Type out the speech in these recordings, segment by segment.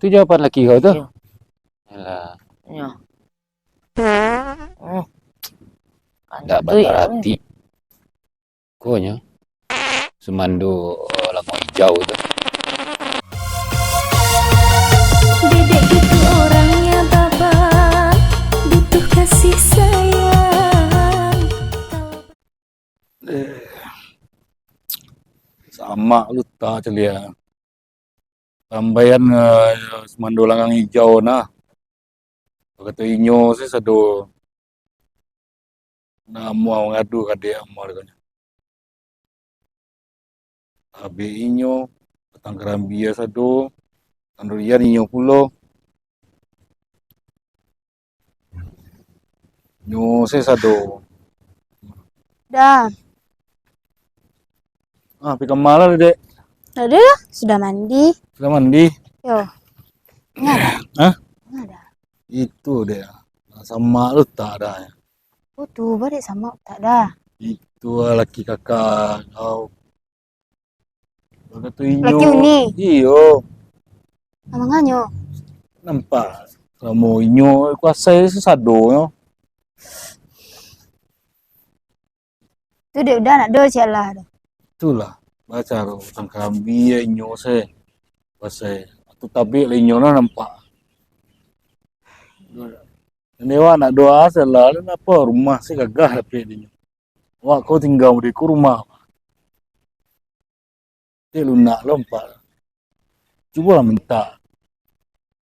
Itu jawaban laki kau tuh. Iya. Alah, Iya. Oh, nggak kantu batal ya. hati. Konya semando lampu hijau tuh. Dedek gitu orangnya bapak, butuh kasih sayang. Sama lu tak celia. Tambayan semando langang hijau nah. Kata inyo sih sado. Nah mau ngadu kade mau katanya. Abe inyo petang kerambia sado. Tandurian inyo pulo. Nyo sih sado. Dah, Ah, pi kemana dek? udah, sudah mandi. Sudah mandi? Yo, ini ada, Hah? ini ada. Itu deh. Sama lu tak ada. Oh tuh, balik sama tak ada. Itu laki kakak kau. Kata inyo. Laki uni, Iyo. amanganyo. Nampak. Kamu inyo kuasa sesado yo. Tuh dia udah nak do lah. Itulah baca ro tang kambi inyo se. Kuasa. Atau tabi inyo na nampak. Dewa nak doa selalu apa rumah sih gagah tapi inyo. Wah kau tinggal di rumah. Dia lunak lompat. Coba lah minta.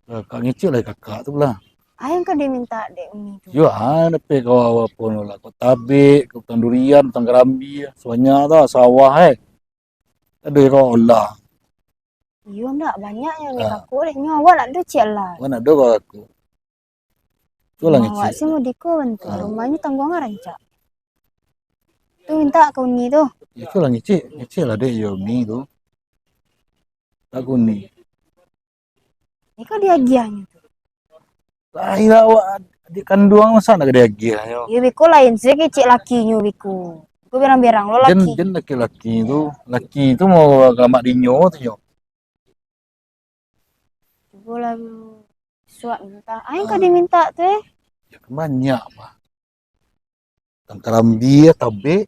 Kakak ngecil lah kakak tu lah. Ayang kan dia minta dek uni tuh. Yo ada pe kau apa pun lah. Kau tabe, kau tandurian, tanggerambi. Soalnya tu sawah ada kau lah. Iyo ndak banyaknya nih Ah. aku deh nyawa nak do lah. Mana ada kau aku. Coba lah Mau sih ngecil. mau diko bentuk Ah. rumahnya tanggungan rancak. Tuh minta ke uni tuh. Ya coba lah ngecil lah deh yo ni tu. Aku ni. Ini kan dia gianya tuh. Lain awak adik kandung masa nak dia gila yo. Iya biko lain sih kecil lakinya biko. Gue berang-berang lo Jen laki. jen laki itu mau gamak dinyo tu yo. Coba lah suap minta. Ayang kan dia minta tuh. Ya banyak mah. Tangkarambi tabe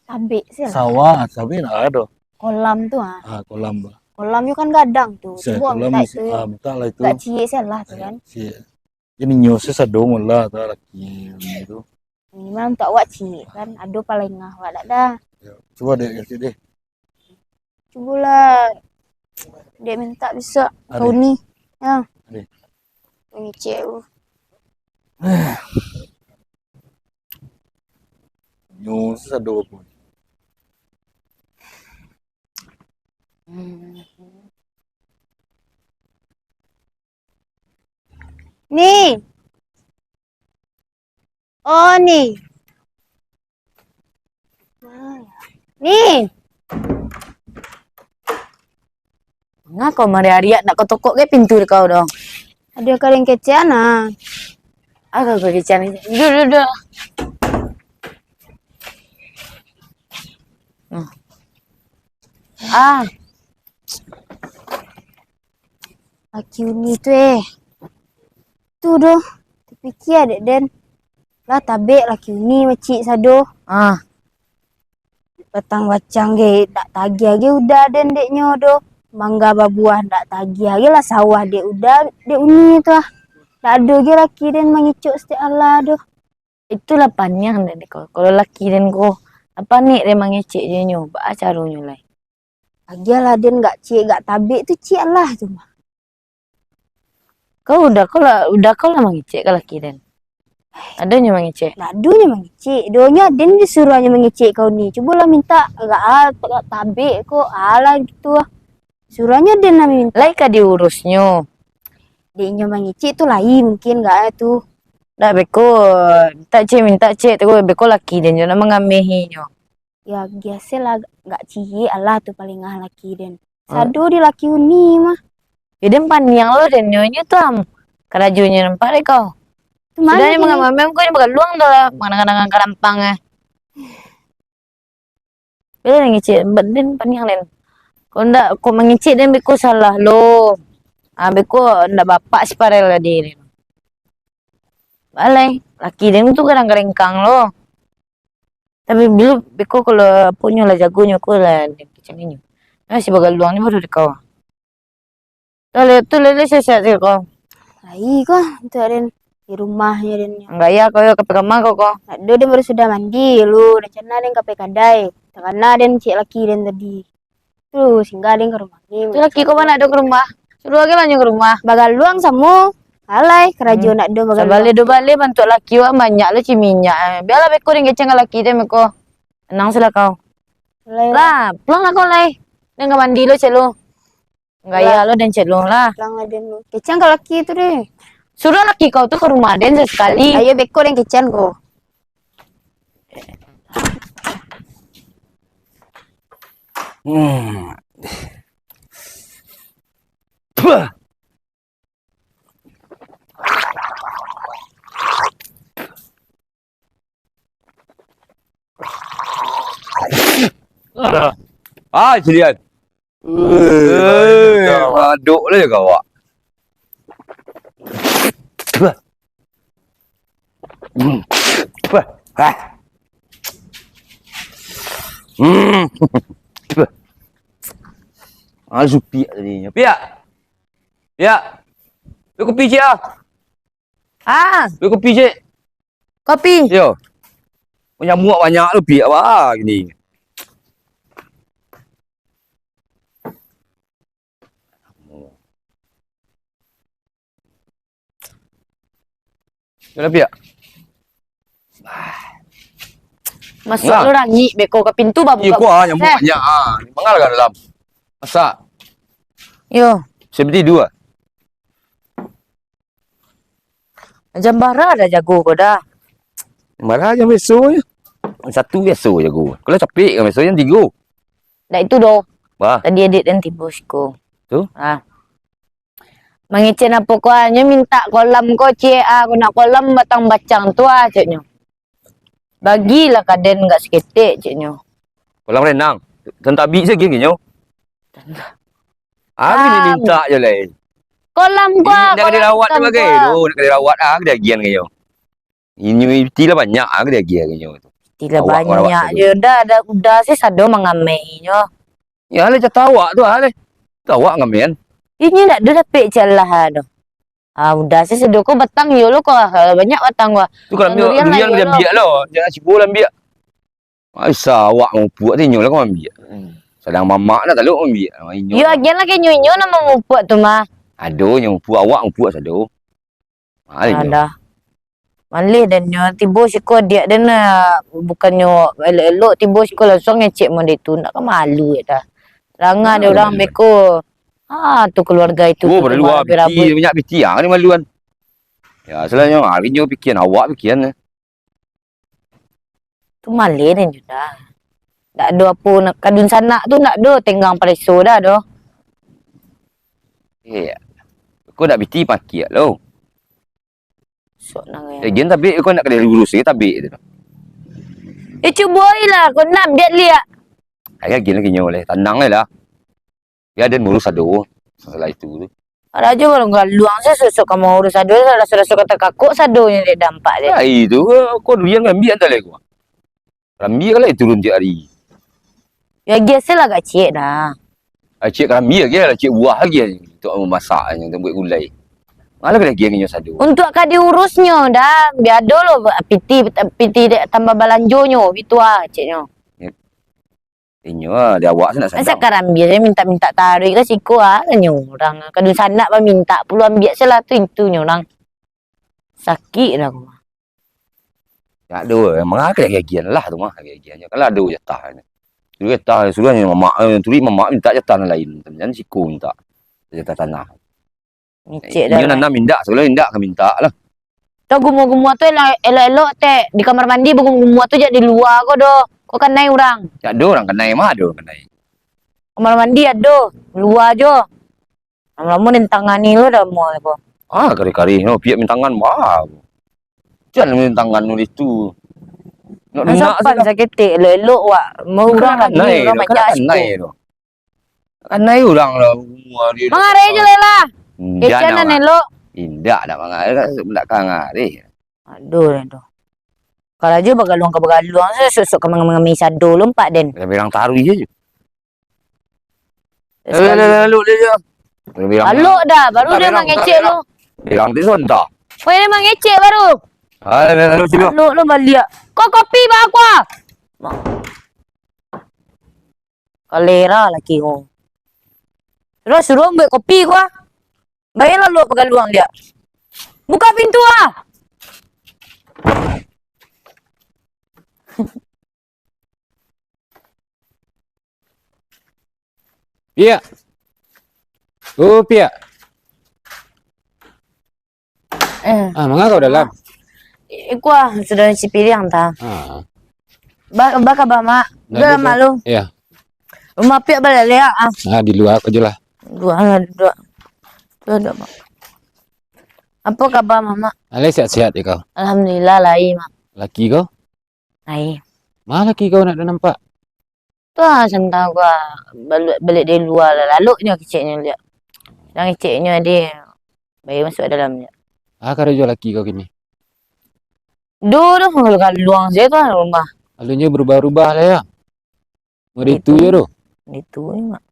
Tabe sih lah. sawah sabe nak ada. Kolam tuh ah. Ah kolam bah. Kolamnya kan gadang tuh. Saya Coba kolam minta isi itu. minta lah itu. Gak cie sih lah tuh kan. Si ini nyose sadong lah tu laki itu. Minimal untuk awak cie kan. Aduh paling ngah awak tak ada. Ya, coba deh kasih deh. Coba lah. Dia minta bisa. Ada. Kau ni. Ya. Ada. Ini cie. Nyose sadong pun. Nih. Oh nih. Nih. Nga kau mari Arya nak kau tokok ke pintu kau dong. Ada kalian kecian ah. Agak kau kican. Duh. Ah, Laki uni tuh Tuh doh. Terpikir dek Den. Lah tabe laki uni macik sado. ah. Petang bacang ge dak tagih ge udah Den deknya doh. Mangga babuah dak tagih ge lah sawah dek udah dek uni tuh ah. Dak ada ge laki Den mangicuk setiap Allah doh. Itulah panjang dari kau. Kalau laki dan kau apa nih dia mengecek dia nyoba caranya lah. Tagih lah Den gak cik gak tabe tu cik Allah tu mah. Kau udah kau lah mengecek ke laki dan. Adanya mengecek. Dak adunya mangicik. Donya Den disuruh aja mangicik kau ni. Coba lah minta gak tabe kok ala gitu ah. Suruhnya Den lah minta. Lai ka diurusnya. Deknya mangicik tu lain mungkin gak tu. Dah beko minta cek tu beko laki dan jangan mengamehinya. Ya biasa lah gak cie Allah tu paling ngah laki Den. Sado di laki uni mah. Jadi panjang lo dan nyonya tuh am. Kerajunya nampak deh kau. Tu mana Sudah kini? mengamam kau ni bakal luang dah lah. Mana-mana karampang eh. Bila ngecek, badan panjang len. Kau ndak kau mengecek dan beko salah lo. Beko ndak bapak separel lah dia. Balai, laki dia tu kadang-kadang kang lo. Tapi bila beko kalau punya lah jagonya ko lah macam ni. Si bagal luang ni baru dekau. Tu lele siap dia kau. Ai ko, tu den di rumahnya den. Enggak ya kau ke kamar kau. Nak do den baru sudah mandi lu, dan cana den kape kadai. Karena den cik laki den tadi. Tu singgah den ke rumah ni. Tu laki kau mana ada ke rumah? Suruh lagi lanjut ke rumah. Bagal luang samu. Alai kerajo nak do bagal. Balik do balik bantu laki wa banyak lah minyak. Biarlah beko dengan kecang laki dia meko. Tenang sila kau. Alai Lah, pulang lah kau lai. Dan kau mandi lo cek lo. Enggak ya lo dan cek lo lah. lang den lu. Kecang ke laki tu deh. Suruh laki kau tu ke rumah den sekali. Ayo beko den kecang ko. Puh. Julian. Aduk lah kau awak. Supi tadinya. Piak. Piak. Beli kopi cik ah. Beli kopi cik. Kopi. Yo. Punya muak banyak lu piak apa gini. Yalah piak. Masuk lu rangi beko ke pintu babu. Iya kuah nyamuk banyak ah. Mangal kan dalam. Masak. Yo, Seperti dua. jambara ada jago kau dah. Marah aja besok je. Satu besok je aku. Kalau capek kan besok yang tiga. Dah itu doh. Wah. Tadi edit dan tibus ko. Tu? Mengicen apa ko hanya minta kolam ko cik aku nak kolam batang bacang tu ciknya. Bagilah kaden enggak seketik ciknya. Kolam renang. Tentabi sikit gini. Ni minta je lah. Kolam ko. Nak kena rawat tu bagai. Nak kena rawat kena agian kaya. Ini tidak banyak kena agian kaya. Tidak Awak banyak rawat je dah udah sih sado mengamainya. Ya le cakap awak tu le. Awak ngamen. Ini nak ada tapi celah ado. Udah sih sedo ko batang yo lo ko banyak batang gua. Tu kalau Durian durian lah, dia biak lo. Jangan cipu lah biak. Aisyah awak mau buat tinyo lah kau ambil. Sedang mamak nak taluk ambil. Yo agian lah ke nyo nama ngupuk tu mah. Aduh yang buat awak buat sado. Ada. Malih dan nyo tibo siko dia dan bukannya elok-elok tibo siko langsung ngecek mon itu nak ke malu ya dah. Rangan dia orang beko. Tu keluarga itu. Oh perlu piti banyak piti ni maluan. Ya selalunya hari nyo pikiran awak pikiran. Tu malih dan dah. Tak ada apa nak kadun sanak tu nak do tenggang preso dah doh. Ya. Kau nak piti pakai lo. Sok nang ya. Lagian tapi kau nak kena lurus ni tapi tu. Cuba lah kau nak biar lihat. Ayah gila kinyo le. Tenang lah. Biar dia ngurus sado. Setelah itu tu. Ada aja kalau enggak luang saya susuk kamu urus sado rasa-rasa kata kakuk sadonya dia dampak dia. Itu kau durian ngambil antar le kau. Rambi kalau turun tiap hari. Ya biasa lah kak cik dah. Cik rambi lagi lah. Cik buah lagi. Untuk memasak yang buat gulai. Malah kena geng sado. Untuk kak diurusnya dah. Biar dulu piti tambah balanjonyo. Itu ciknya. Inyo dia awak nak sadar. Sekarang biasa minta tarik ke siko orang. Kadang sanak pa minta puluh ambil salah tu intunya orang. Sakit lah aku. Ya ada memang ada gagian lah tu mah gagiannya. Kalau ada jatah ni. Dulu jatah suruhnya mamak turi mamak minta jatah lain. Jangan siko minta jatah tanah. Cik dah. Inyo nanam mindak sebelum mindak ke minta lah. Tu gumua-gumua tu elok-elok teh di kamar mandi gumua tu jadi luar kau doh. Kau kan naik orang. Ya ada orang kenai mah ada orang kenai. Kamar mandi ada, luar je. Lama-lama nentangani lo dah mau apa. Kari-kari no piak mintangan mah. Jangan mintangan nulis tu. Nak nak Sapan sakit elok-elok wak. Mau orang lagi orang macam kenai tu. Kenai orang lah. Mengarai je lah. Indah Kecana nak nelok. indah nak mangai kan ndak kangari. Aduh tu. Kalau aja bagaluang saya susuk ke mengambil sado lompat den. Dia bilang taruh je. Sekali. Lalu dia je. Dia bilang. Alok dah, baru Tak dia bilang, mengecek tak lu. Bilang tu sontak. Kau dia mengecek baru. Lalu sini. Alok lu balik. Kau kopi bah aku. Kalera lagi kau. Terus suruh ambil kopi gua. Bayarlah lu pegaluang dia. Buka pintu ah. Pia. Oh, Pia. Mengapa kau dalam? Gua sudah si pilih ta. Baka ba mak. Udah malu. Iya. Rumah Pia balik ya. Di luar aja lah. Dua. Dua mak. Apa kabar mama? Ale sehat-sehat ya kau. Alhamdulillah lai mak. Laki kau? Lai. Mana laki kau nak nampak? Tu sentang gua balik dari luar lalu kecilnya dia. Yang kecilnya dia bayi masuk dalamnya. Kalau jual laki kau gini. Dulu kalau luang saya tu rumah. Alunya berubah-ubah lah ya. Mau itu ya doh. Itu mak.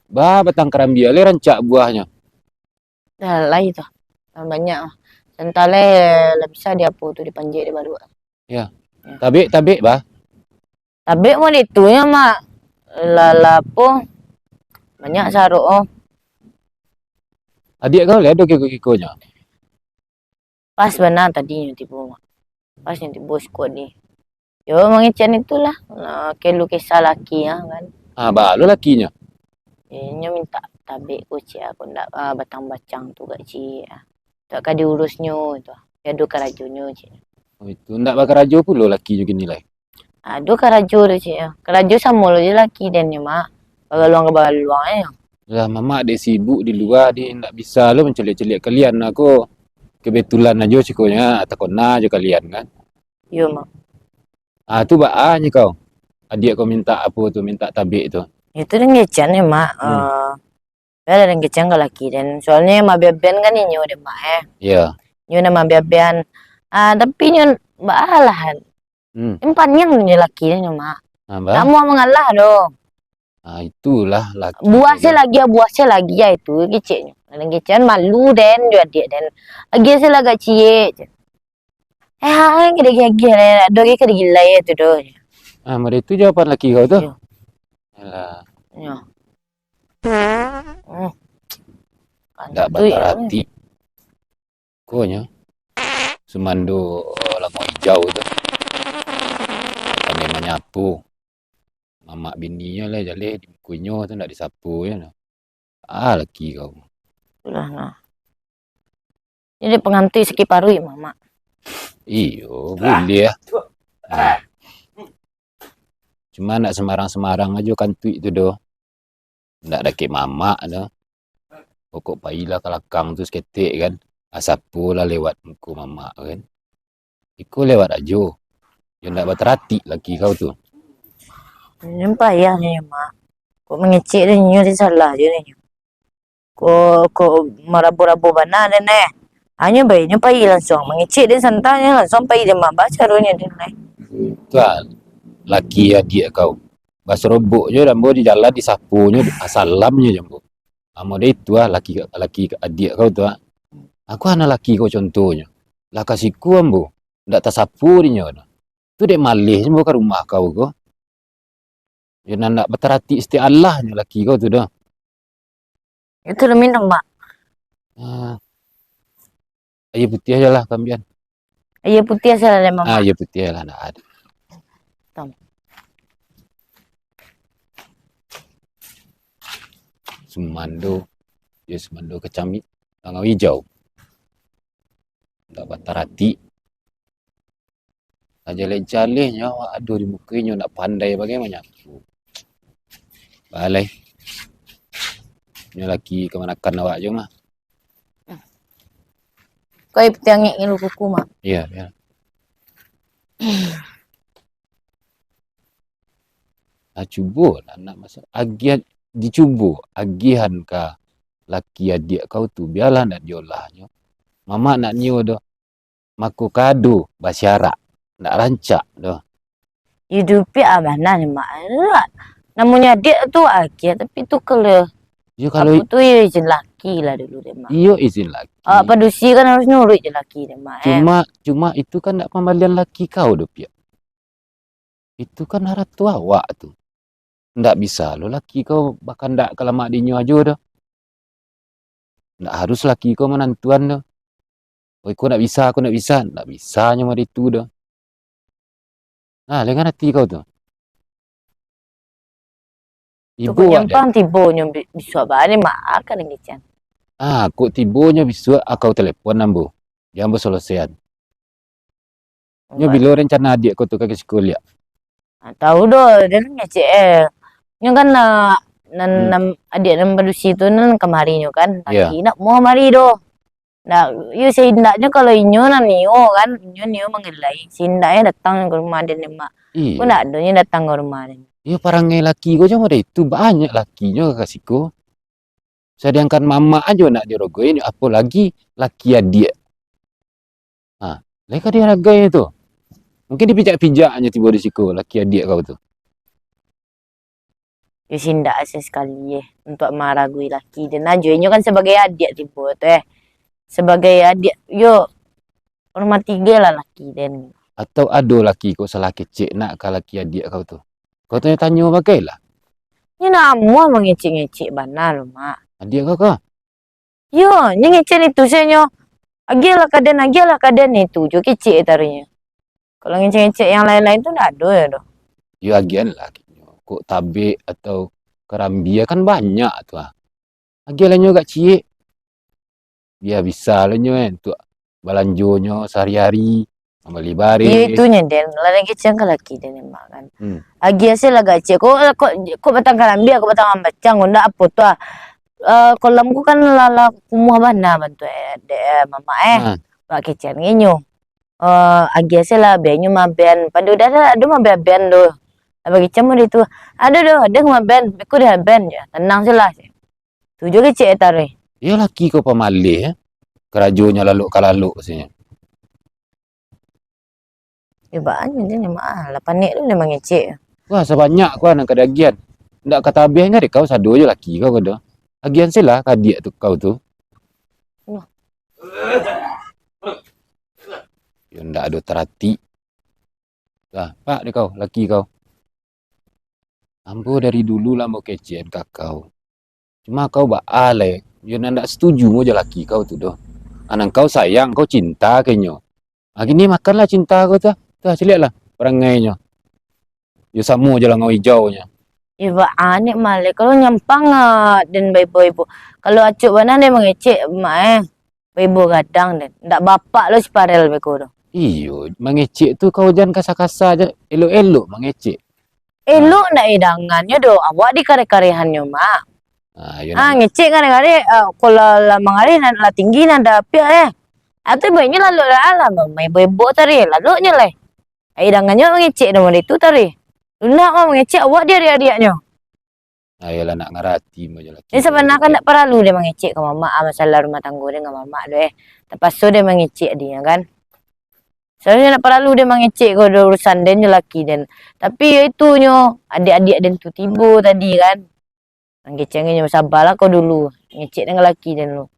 Batang kerambi ale rancak buahnya. Dah lai tu. Banyak. Sentale lebih bisa dia apa tu dipanjat dia baru. Ya. Tabik bah. Tapi mau itu ya mak. Lalapo banyak saruk oh. Adik kau lihat kiko-kikonya. Pas benar tadi yang tipu mak. Pas yang tipu squad ni. Yo mengican itulah. Kelu kisah laki ya kan. Balu lakinya. Nya minta tabik kuci aku ndak batang bacang tu gak ci. Tak kah diurusnya itu. Ya do karajunya ci. Oh itu ndak bakar rajo pula laki juga nilai. Aduh karajo tu ci. Karajo sama lo je laki dan ni mak. Bagaluang ya. Lah mama adik sibuk di luar dia ndak bisa lo mencelik-celik kalian aku. Kebetulan aja sikonya takutna aja kalian kan. Yo mak. Tu baanya kau. Adik kau minta apa tu, minta tabik tu. Itu dengan ya mak. Ada dengan kecang ke laki dan soalnya mak biabian kan ini udah mak Iya. Nyo nama biabian. Tapi nyo baalahan. Empatnya nyo laki nyo mak. Tak mau mengalah dong. Itulah laki. Buah saya lagi ya itu keciknya. Dan kecik malu den dia dia den. Lagi saya lagi cie. Kira-kira doge kira-kira ya tu doh. Mereka itu jawapan laki kau tu. Alah. Ya. Tak batal hati. Konya. Semando lagu hijau tu. Kami menyapu. Mamak bininya lah jale di kunyo tu nak disapu ya. Laki kau. Sudah nah. Ini pengantin seki parui mama. Iyo, boleh ya. Cuma nak semarang-semarang aja kan tweet tu doh. Ndak ada ke mamak dah. Pokok pailah kalakang tu seketik kan. Asapu lah lewat muka mamak kan. Iko lewat aja. Dia ndak berterati laki kau tu. Nampak ya ni mak. Kok mengecek dia nyo dia salah je ni. Kok merabu-rabu bana dan hanya bayinya pai langsung mengecek dia santanya langsung pai dia mak baca ronya dia Tuan. Laki adik kau. Bas robok je dan di jalan disapunya salamnya jambu. Amo dia itu laki adik kau tu. Aku anak laki kau contohnya. Lah kasihku ambo. Ndak tersapu dia nyo. Tu dek malih semua ke rumah kau ko. Dia nak berterati setiap Allah nya laki kau tu dah. Itu dah minang mak. Air putih aja lah kambian. Air putih asal ada mama. Air putih lah nak ada. Semando. Dia semando kecamik. Tangau hijau. Tak berterati. Aja lecalehnya aduh di mukanya nak pandai bagaimana. Balai. Ini laki kemanakan awak je mah. Kau ipti angin ilu kuku mak. Iya, ya. Cuba nak masuk agiat dicubo agihan ka laki adik kau tu biarlah nak diolahnya. Mama nak nyo do mako kado basyarak nak rancak do. Hidupi abana ni mak. Namanya dia tu akhir tapi tu kalau Yo kalau apa tu ya izin laki lah dulu deh mak. iyo izin laki. Padusi kan harus nurut je laki deh mak. Cuma itu kan nak pembalian laki kau do pia. Itu kan haratu awak tu. Ndak bisa lo laki kau bahkan ndak kelamak dinyo aja do. Ndak harus laki kau menantuan do. Oh, aku nak bisa. Ndak bisa nyo mari itu do. Nah, lengan hati kau tu. Cukup Ibu yang ada. pang tibonya bisa bani mak akan yang kican. Kok tibonya bisa kau telepon nambu. Jambo selesaian. Nyo bilo rencana adik kau tu ke sekolah. Tahu doh dia kan ngecek Nyo kan adik nam padusi tu nan kemari nyo kan. Iya. Laki nak mau mari doh. Nah, yo sindaknya kalau inyo nan nio kan, nio mengelai. Sindaknya datang ke rumah dia mak. Aku Iya. nak donya datang ke rumah dia. Iya parangai laki kau cuma itu banyak lakinya kasih kau. Sedangkan mama aja nak dirogoin, apalagi laki adik. Mereka dia hargai tu. Mungkin dipijak-pijaknya tiba di siku laki adik kau tu. Yo sindak sekali untuk maragui laki dia. Nah, nyo kan sebagai adik tiba tu Sebagai adik, yo hormat tiga lah laki dan. Atau ada laki kau salah kecik nak ke laki adik kau tu. Kau tanya bagailah. Nyo nak mua mengecek-ngecek bana lo mak. Adik kau kah? Yo, nyo ngecek itu saya nyo. Agilah keadaan itu jo kecek taruhnya. Kalau ngecek-ngecek yang lain-lain tu ndak ada ya doh. Yo agian lah. Kok tabik atau kerambia kan banyak tu Agian nyo gak cik. Biar bisa lah nyo untuk balanjonyo sehari-hari. Beli barang. Iya itu nyenden, ladang kecang ke laki dia mak kan. Agi hasil lah gaji. Kok batang karambi, aku batang ambacang, ndak apa tu kolamku kan lala kumuh bana bantu mama Pak kecang ngenyo. Agi hasil lah benyo maben. Padu dah ada maben do. Bagi cemu itu. Ada maben, aku dah ben ya. Tenang jelas. Tujuh kecek taruh. Ya laki kau pemalih kerajonya lalu kalaluk sini. Banyak dia mak lah panik tu memang ngecek. Wah sebanyak kau nak kadagian. Ndak kata habisnya dek kau sado je laki kau kada. Agian sila kadia tu kau tu. Yo ndak ada terhati. Pak dek kau laki kau. Ambo dari dulu lah mau kecen kakau. Cuma kau alay. Yo ndak setuju mo je laki kau tu doh. Anak kau sayang, kau cinta kenyo. Gini makanlah cinta kau tu. Tuh, lihatlah perangainya. Yo sama je lah ngau hijaunya. Iba aneh malah kalau nyampang dan ibu-ibu. Kalau acuk mana dia mengecek mak ibu gadang dan ndak bapak lo separel beko do. Iyo, mengecek tu kau jangan kasar-kasar je. Elok-elok mengecek. Elok ndak edangannya do. Awak di kare-karehannya mak. Ngecek kare-kare kalau lamang hari nak tinggi ndak pia Atau baiknya lalu lah mai ibu tari lalu lah. Edangannya mengecek nomor itu tari. Lunak mah mengecek awak dia adik-adiknya. Ayolah nak ngarati mo je laki. Dia sebenarnya kan tak perlu dia mengecek ke mama masalah rumah tangga dia dengan mama doh Terpaksa dia mengecek dia kan. Sebenarnya tak perlu dia mengecek ke urusan dia laki dan. Tapi ya itunya adik-adik dan tu tiba tadi kan. Ngecengnya sabarlah kau dulu ngecek dengan laki dan lu.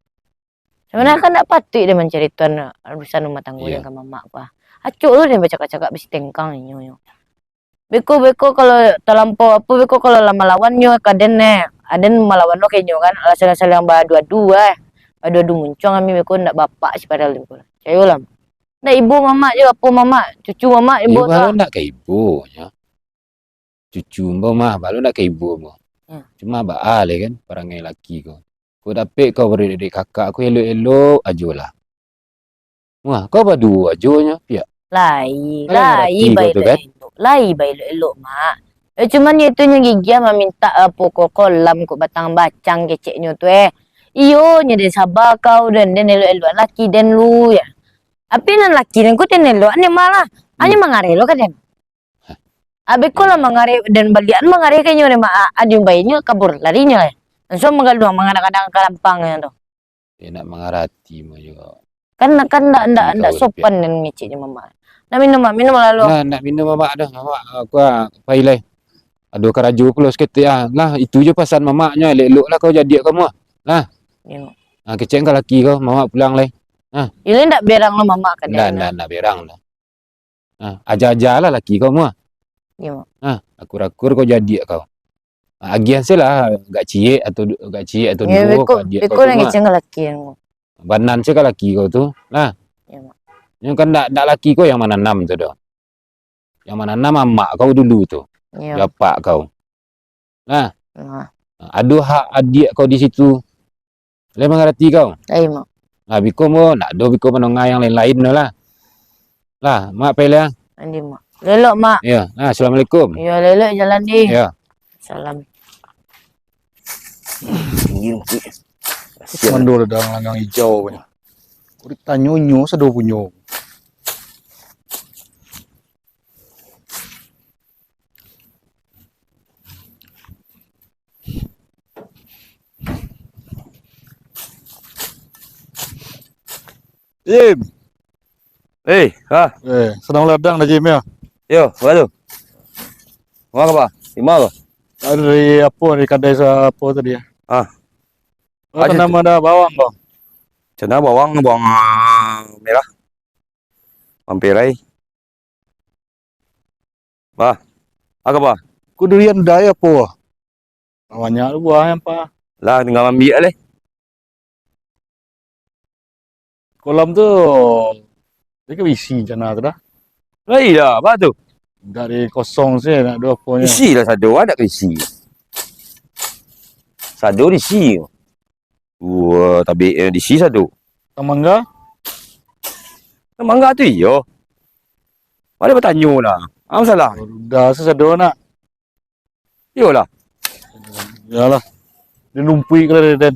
Sebenarnya kan tak patut dia mencari tuan urusan rumah tangga dia dengan mama apa. Acuk lu dia bercakap-cakap besi tengkang ini. Beko kalau terlampau apa beko kalau lama lawannya kaden aden melawan lo kayaknya kan alasan-alasan yang dua-dua muncung kami beko ndak bapak si padahal beko. Cayolah. Ndak ibu mama je apa mama, cucu mama ibu tu. Baru ndak ke ibu nya. Cucu mbak mah baru ndak ke ibu mo. Cuma baale kan perangai laki kau. Kau dapet kau beri dari kakak aku elok-elok ajolah. Wah, kau berdua ajonya pia. Lai baik elok mak. Cuman itu nya gigi minta pokok kolam kok batang bacang keceknya tu Iyo nya dia sabar kau dan elok-elok laki dan lu ya. Tapi nan laki dan ku ten elok ane malah. Ane mangarelo kan den. Abi ko lah mangari dan balian mangari kanyo ni adi bayinya kabur larinya. Langsung manggalu mangadang-kadang kalampangnya tuh. Dia nak mengarati mo juga. Kan ndak Tahu sopan dan ngeceknya mama. Nah minum lalu. Nah, nak minum mamak dah. Mamak aku pailai. Aduh karaju pula sikit ah. Lah itu je pesan mamaknya. Elok lah kau jadi kamu. Lah. Ya. Kecek kau laki kau, mamak pulang lai. Ini ndak berang lo mama kan. Ndak berang dah. Aja-aja lah laki kau semua. Ya. Akur-akur kau jadi kau. Agian lah gak cie atau Ya dua beko nang ngeceng laki yang. banan sih laki kau tu. Lah. Ya, Mak. Yang kan ndak laki kau yang mana enam tu dah. Yang mana enam mak kau dulu tu. Ya. Bapak kau. Nah, Nah, ada hak adik kau di situ. Boleh mengerti kau? ai mak. Nah, biko mo nak do biko menengah yang lain-lain no lah. Lah, mak pele. Andi mak. Lelok mak. Ya. Nah, assalamualaikum. Ya lelok jalan di. Ya. Salam. Mandul dah langgang hijau punya. Kurit tanyonyo sedo punyo. Jim, sedang ladang dah Jim ya. Yo, apa tu? Mau apa? Lima apa? Dari apa dari kedai apa tadi ya? Apa Aja nama dah bawang bang? Cina bawang merah. Mampirai. Bah. Apa? Ku durian daya apa? Banyak buah yang apa? Lah tinggal ambil leh. Kolam tu dia ke isi jana tu dah. Lah iya, apa tu? Dari kosong sih nak dua apanya. Isi lah sado ada ke isi. Sado diisi. Wah, tapi diisi sado. Mangga? Mangga tu iyo. Ada bertanya lah. Apa salah? Dah sesado nak. Iyalah. Yalah. Dia lumpui kalau dia dan.